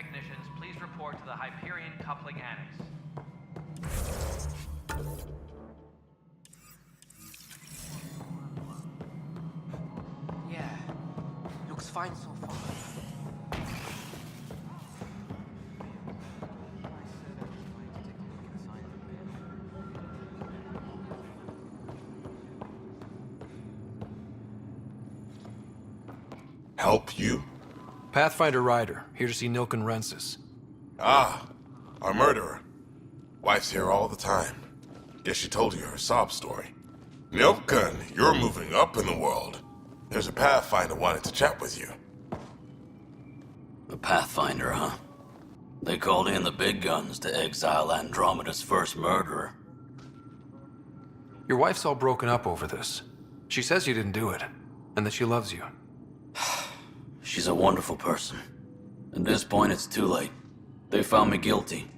technicians, please report to the Hyperion Coupling Annex. Yeah, looks fine so far. Help you? Pathfinder Ryder, here to see Nilken Rensis. Ah, our murderer. Wife's here all the time. Guess she told you her sob story. Nilken, you're moving up in the world. There's a Pathfinder wanting to chat with you. The Pathfinder, huh? They called in the big guns to exile Andromeda's first murderer. Your wife's all broken up over this. She says you didn't do it, and that she loves you. She's a wonderful person. At this point, it's too late. They found me guilty.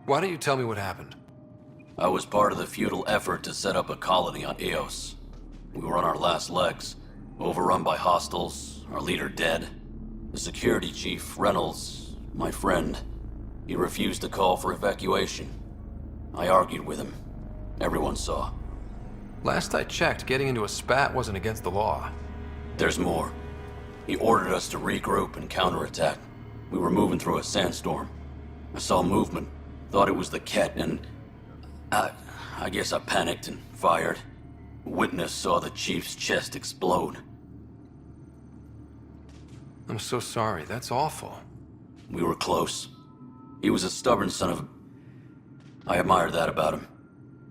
Why don't you tell me what happened? I was part of the futile effort to set up a colony on Eos. We were on our last legs, overrun by hostiles, our leader dead. The security chief, Reynolds, my friend, he refused to call for evacuation. I argued with him. Everyone saw. Last I checked, getting into a spat wasn't against the law. There's more. He ordered us to regroup and counterattack. We were moving through a sandstorm. I saw movement, thought it was the Ket, and I guess I panicked and fired. A witness saw the chief's chest explode. I'm so sorry, that's awful. We were close. He was a stubborn son of a... I admired that about him.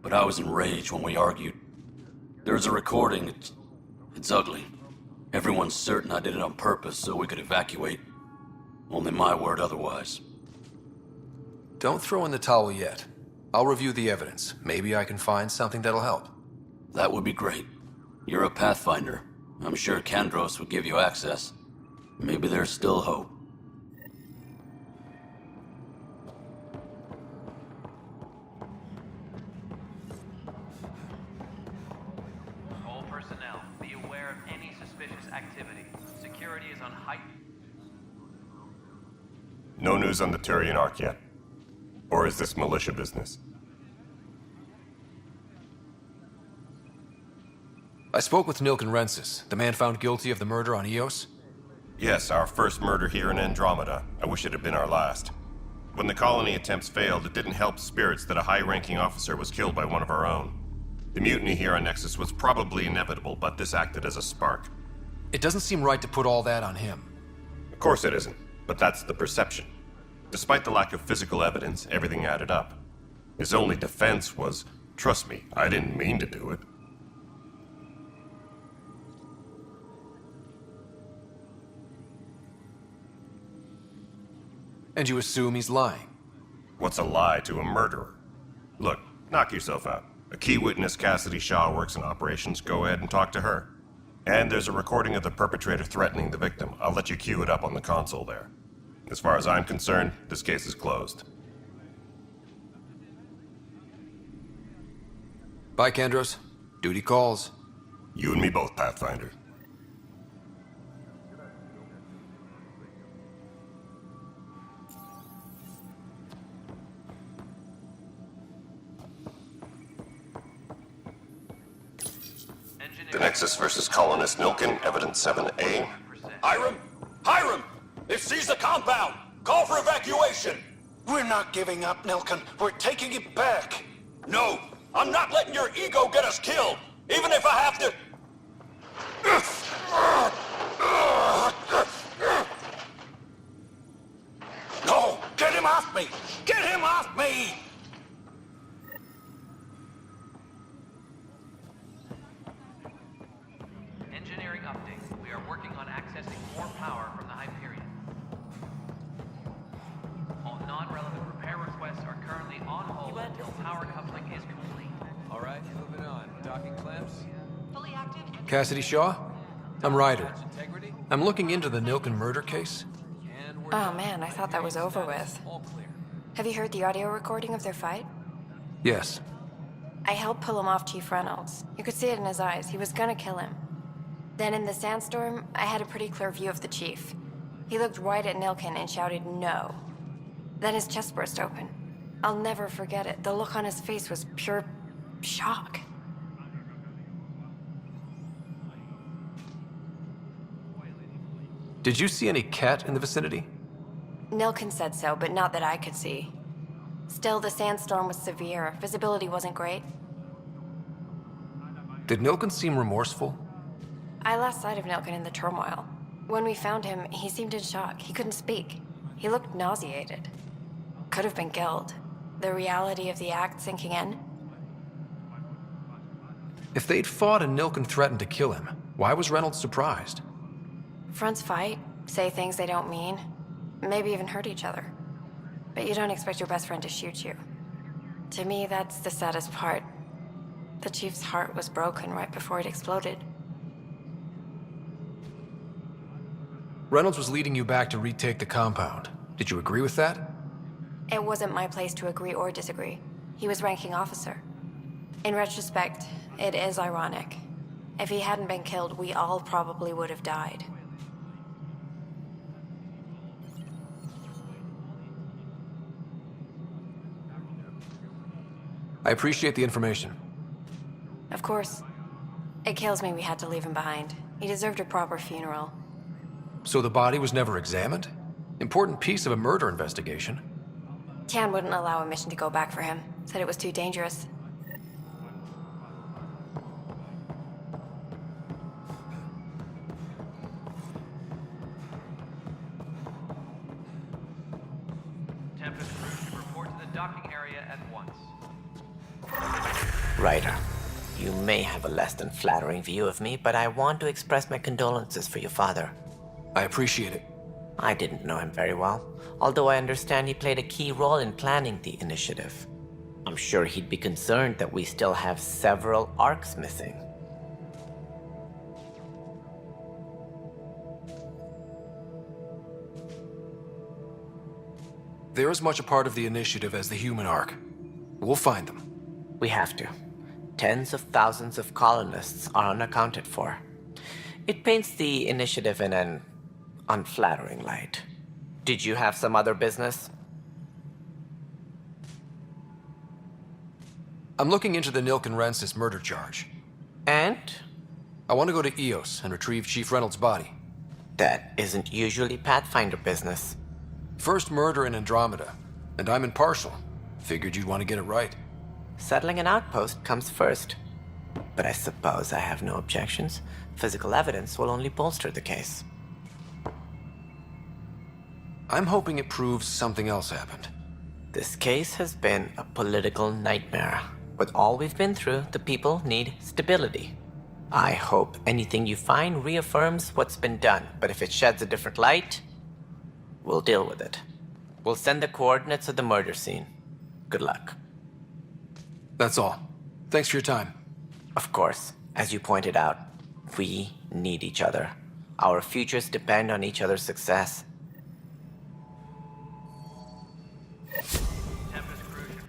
But I was enraged when we argued. There's a recording. It's ugly. Everyone's certain I did it on purpose so we could evacuate. Only my word otherwise. Don't throw in the towel yet. I'll review the evidence. Maybe I can find something that'll help. That would be great. You're a Pathfinder. I'm sure Kandros would give you access. Maybe there's still hope. All personnel, be aware of any suspicious activity. Security is on height. No news on the Turian Ark yet. Or is this militia business? I spoke with Nilken Rensis, the man found guilty of the murder on Eos. Yes, our first murder here in Andromeda. I wish it had been our last. When the colony attempts failed, it didn't help spirits that a high-ranking officer was killed by one of our own. The mutiny here on Nexus was probably inevitable, but this acted as a spark. It doesn't seem right to put all that on him. Of course it isn't, but that's the perception. Despite the lack of physical evidence, everything added up. His only defense was, trust me, I didn't mean to do it. And you assume he's lying. What's a lie to a murderer? Look, knock yourself out. A key witness, Cassidy Shaw, works in operations. Go ahead and talk to her. And there's a recording of the perpetrator threatening the victim. I'll let you cue it up on the console there. As far as I'm concerned, this case is closed. Bye, Kandros. Duty calls. You and me both, Pathfinder. The Nexus versus Colonist Nilken, Evidence 7A. Hiram! Hiram! It seized the compound! Call for evacuation! We're not giving up, Nilken. We're taking it back. No! I'm not letting your ego get us killed! Even if I have to... No! Get him off me! Get him off me! Engineering update. We are working on accessing more power from the Hyperion. All non-relevant repair requests are currently on hold until power coupling is complete. All right, moving on. Docking clamps. Fully active. Cassidy Shaw? I'm Ryder. Integrity. I'm looking into the Nilken murder case. And we're Oh done. man, I thought that was over with. All clear. Have you heard the audio recording of their fight? Yes. I helped pull him off Chief Reynolds. You could see it in his eyes. He was gonna kill him. Then in the sandstorm, I had a pretty clear view of the chief. He looked right at Nilken and shouted no. Then his chest burst open. I'll never forget it. The look on his face was pure shock. Did you see any cat in the vicinity? Nilkin said so, but not that I could see. Still, the sandstorm was severe. Visibility wasn't great. Did Nilkin seem remorseful? I lost sight of Nilkin in the turmoil. When we found him, he seemed in shock. He couldn't speak. He looked nauseated. Could have been killed. The reality of the act sinking in. If they'd fought and Nilkin threatened to kill him, why was Reynolds surprised? Fronts fight, say things they don't mean, maybe even hurt each other. But you don't expect your best friend to shoot you. To me, that's the saddest part. The Chief's heart was broken right before it exploded. Reynolds was leading you back to retake the compound. Did you agree with that? It wasn't my place to agree or disagree. He was ranking officer. In retrospect, it is ironic. If he hadn't been killed, we all probably would have died. I appreciate the information. Of course. It kills me we had to leave him behind. He deserved a proper funeral. So the body was never examined? Important piece of a murder investigation. Tian wouldn't allow a mission to go back for him. Said it was too dangerous. Tempest crew should report to the docking area at once. Ryder, you may have a less than flattering view of me, but I want to express my condolences for your father. I appreciate it. I didn't know him very well, although I understand he played a key role in planning the initiative. I'm sure he'd be concerned that we still have several arcs missing. They're as much a part of the initiative as the human arc. We'll find them. We have to. Tens of thousands of colonists are unaccounted for. It paints the initiative in an unflattering light. Did you have some other business? I'm looking into the Nilkin Rensis murder charge. And? I want to go to EOS and retrieve Chief Reynolds' body. That isn't usually Pathfinder business. First murder in Andromeda, and I'm impartial. Figured you'd want to get it right. Settling an outpost comes first. But I suppose I have no objections. Physical evidence will only bolster the case. I'm hoping it proves something else happened. This case has been a political nightmare. With all we've been through, the people need stability. I hope anything you find reaffirms what's been done, but if it sheds a different light, we'll deal with it. We'll send the coordinates of the murder scene. Good luck. That's all. Thanks for your time. Of course, as you pointed out, we need each other. Our futures depend on each other's success. Tempest crew should...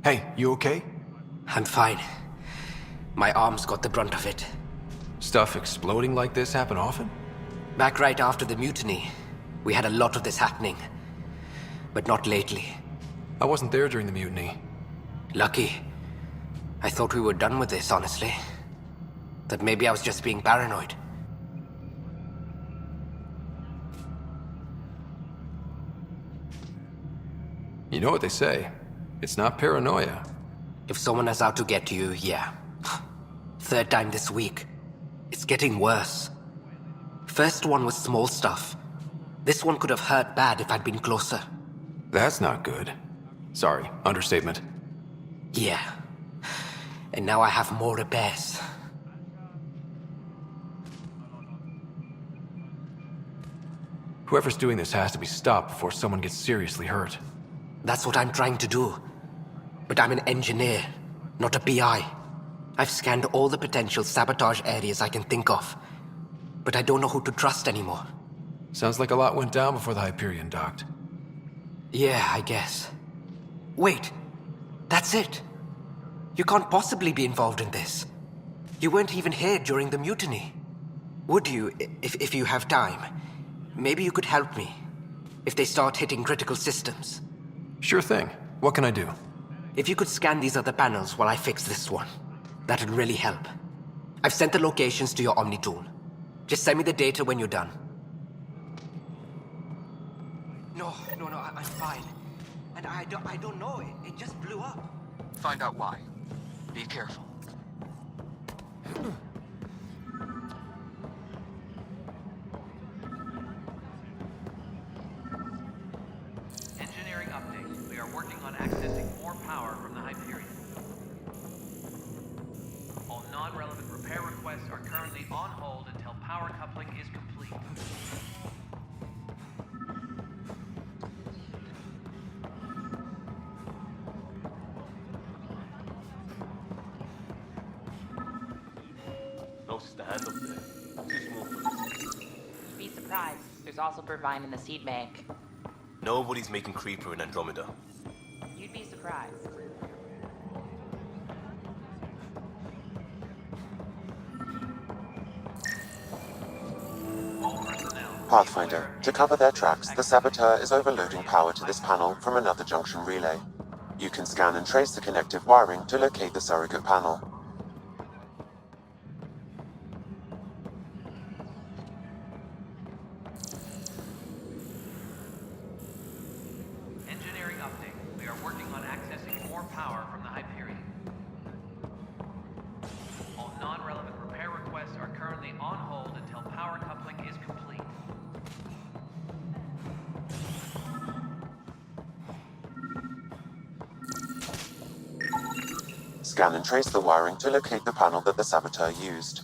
Hey, you okay? I'm fine. My arms got the brunt of it. Stuff exploding like this happen often? Back right after the mutiny, we had a lot of this happening. But not lately. I wasn't there during the mutiny. Lucky. I thought we were done with this, honestly. That maybe I was just being paranoid. You know what they say. It's not paranoia. If someone is out to get you, yeah. Third time this week. It's getting worse. First one was small stuff. This one could have hurt bad if I'd been closer. That's not good. Sorry, understatement. Yeah. And now I have more repairs. Whoever's doing this has to be stopped before someone gets seriously hurt. That's what I'm trying to do. But I'm an engineer, not a PI. I've scanned all the potential sabotage areas I can think of. But I don't know who to trust anymore. Sounds like a lot went down before the Hyperion docked. Yeah, I guess. Wait. That's it. You can't possibly be involved in this. You weren't even here during the mutiny. Would you, if you have time? Maybe you could help me. If they start hitting critical systems. Sure thing. What can I do? If you could scan these other panels while I fix this one, that'd really help. I've sent the locations to your Omni tool. Just send me the data when you're done. No, I'm fine. And I don't know, it just blew up. Find out why. Be careful. Engineering update. We are working on accessing more power from the Hyperion. All non-relevant repair requests are currently on hold until power coupling is complete. You'd be surprised. There's also Purvine in the seed bank. Nobody's making Creeper in Andromeda. You'd be surprised. Pathfinder, to cover their tracks, the Saboteur is overloading power to this panel from another junction relay. You can scan and trace the connective wiring to locate the surrogate panel. Engineering update. We are working on accessing more power from the Hyperion. All non-relevant repair requests are currently on hold until power coupling is complete. Scan and trace the wiring to locate the panel that the Saboteur used.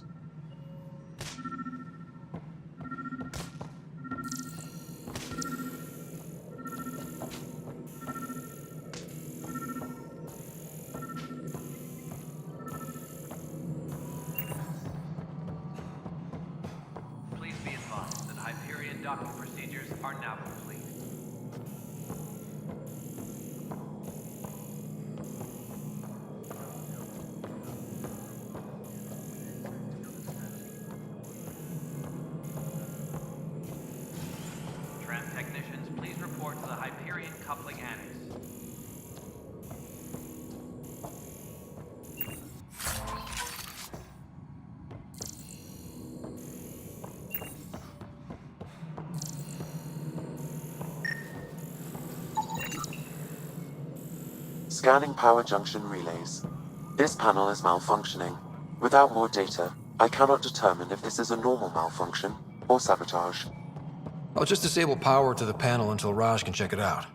Please be advised that Hyperion docking procedures are now complete. Tram technicians, please report to the Hyperion coupling annex. Scanning power junction relays. This panel is malfunctioning. Without more data, I cannot determine if this is a normal malfunction or sabotage. I'll just disable power to the panel until Raj can check it out.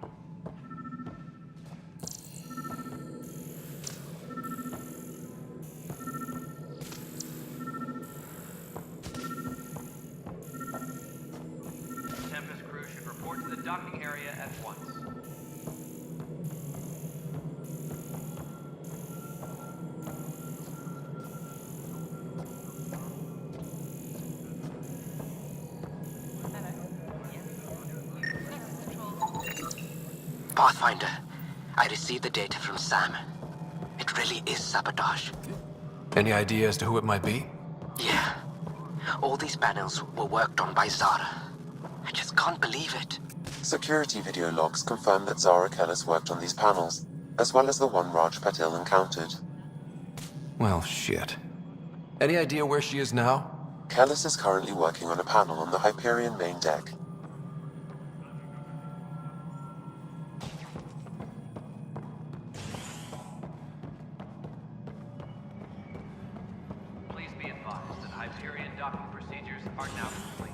Tempest crew should report to the docking area at once. Pathfinder, I received the data from Sam. It really is sabotage. Any idea as to who it might be? Yeah. All these panels were worked on by Zara. I just can't believe it. Security video logs confirm that Zara Kellis worked on these panels, as well as the one Raj Patil encountered. Well, shit. Any idea where she is now? Kellis is currently working on a panel on the Hyperion main deck. Please be advised that Hyperion docking procedures are now complete.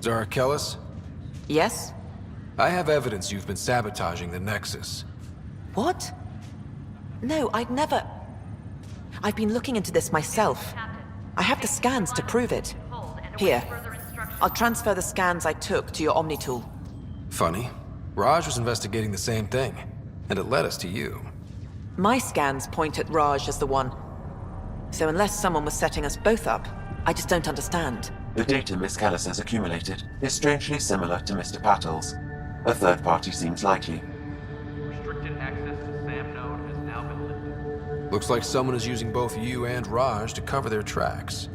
Zara Kellis? Yes? I have evidence you've been sabotaging the Nexus. What? No, I'd never... I've been looking into this myself. I have the scans to prove it. Here. I'll transfer the scans I took to your Omni tool. Funny. Raj was investigating the same thing, and it led us to you. My scans point at Raj as the one. So unless someone was setting us both up, I just don't understand. The data Miss Callis has accumulated is strangely similar to Mr. Patel's. A third party seems likely. Restricted access to SAM node has now been lifted. Looks like someone is using both you and Raj to cover their tracks.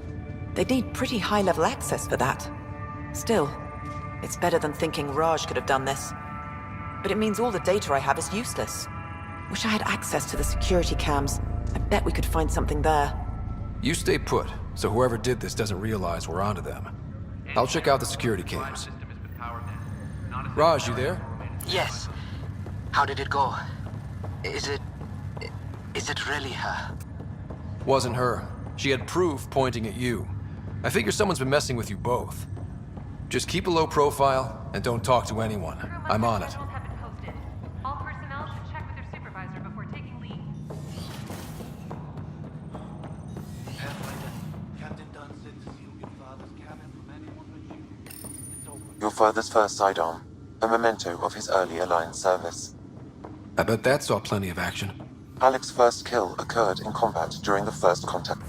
They need pretty high-level access for that. Still, it's better than thinking Raj could have done this. But it means all the data I have is useless. Wish I had access to the security cams. I bet we could find something there. You stay put, so whoever did this doesn't realize we're onto them. I'll check out the security cams. Raj, you there? Yes. How did it go? Is it really her? Wasn't her. She had proof pointing at you. I figure someone's been messing with you both. Just keep a low profile and don't talk to anyone. I'm on it. All personnel should check with their supervisor before taking leave. Your father's first sidearm, a memento of his early Alliance service. I bet that saw plenty of action. Alec's first kill occurred in combat during the first contact.